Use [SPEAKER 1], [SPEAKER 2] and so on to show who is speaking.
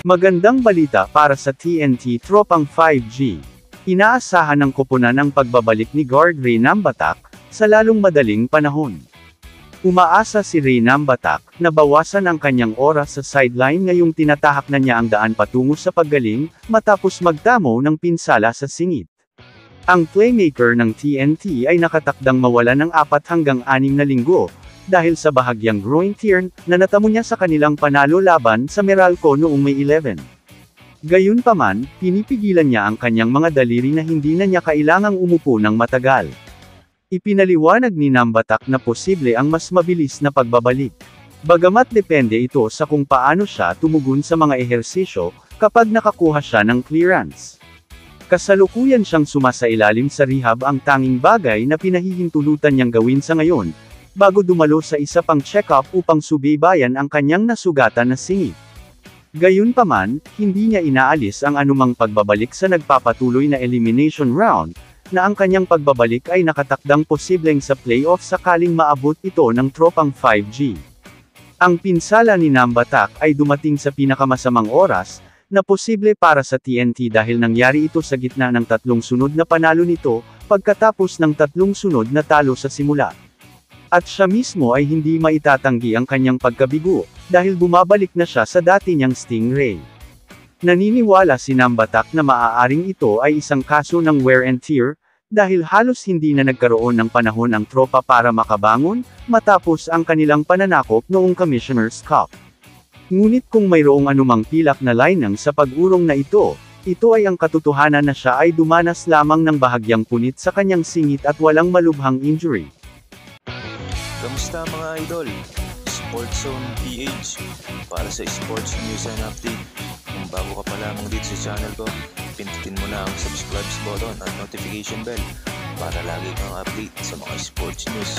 [SPEAKER 1] Magandang balita para sa TNT Tropang 5G. Inaasahan ng koponan ang pagbabalik ni guard Ray Nambatak, sa lalong madaling panahon. Umaasa si Ray Nambatak, na bawasan ang kanyang oras sa sideline ngayong tinatahak na niya ang daan patungo sa paggaling, matapos magtamo ng pinsala sa singit. Ang playmaker ng TNT ay nakatakdang mawala ng 4 hanggang 6 na linggo, dahil sa bahagyang groin tear na natamo niya sa kanilang panalo laban sa Meralco noong May 11. Gayunpaman, pinipigilan niya ang kanyang mga daliri na hindi na niya kailangang umupo ng matagal. Ipinaliwanag ni Nambatak na posible ang mas mabilis na pagbabalik. Bagamat depende ito sa kung paano siya tumugon sa mga ehersisyo, kapag nakakuha siya ng clearance. Kasalukuyan siyang sumasailalim sa rehab, ang tanging bagay na pinahihintulutan niyang gawin sa ngayon, bago dumalo sa isa pang check-up upang subaybayan ang kanyang nasugatan na singit. Gayunpaman, hindi niya inaalis ang anumang pagbabalik sa nagpapatuloy na elimination round, na ang kanyang pagbabalik ay nakatakdang posibleng sa playoff sakaling maabot ito ng Tropang 5G. Ang pinsala ni Nambatak ay dumating sa pinakamasamang oras, na posible para sa TNT dahil nangyari ito sa gitna ng 3 sunod na panalo nito, pagkatapos ng 3 sunod na talo sa simula. At siya mismo ay hindi maitatanggi ang kanyang pagkabigo, dahil bumabalik na siya sa dati niyang Stingray. Naniniwala si Nambatak na maaaring ito ay isang kaso ng wear and tear, dahil halos hindi na nagkaroon ng panahon ang tropa para makabangon, matapos ang kanilang pananakop noong Commissioner's Cup. Ngunit kung mayroong anumang pilak na linang sa pag-urong na ito ay ang katotohanan na siya ay dumanas lamang ng bahagyang punit sa kanyang singit at walang malubhang injury.
[SPEAKER 2] Kamusta mga idol? Sports Zone PH para sa sports news and update. Kung bago ka pa lamang dito sa channel ko, pindutin mo na ang subscribe button at notification bell para lagi kang update sa mga sports news.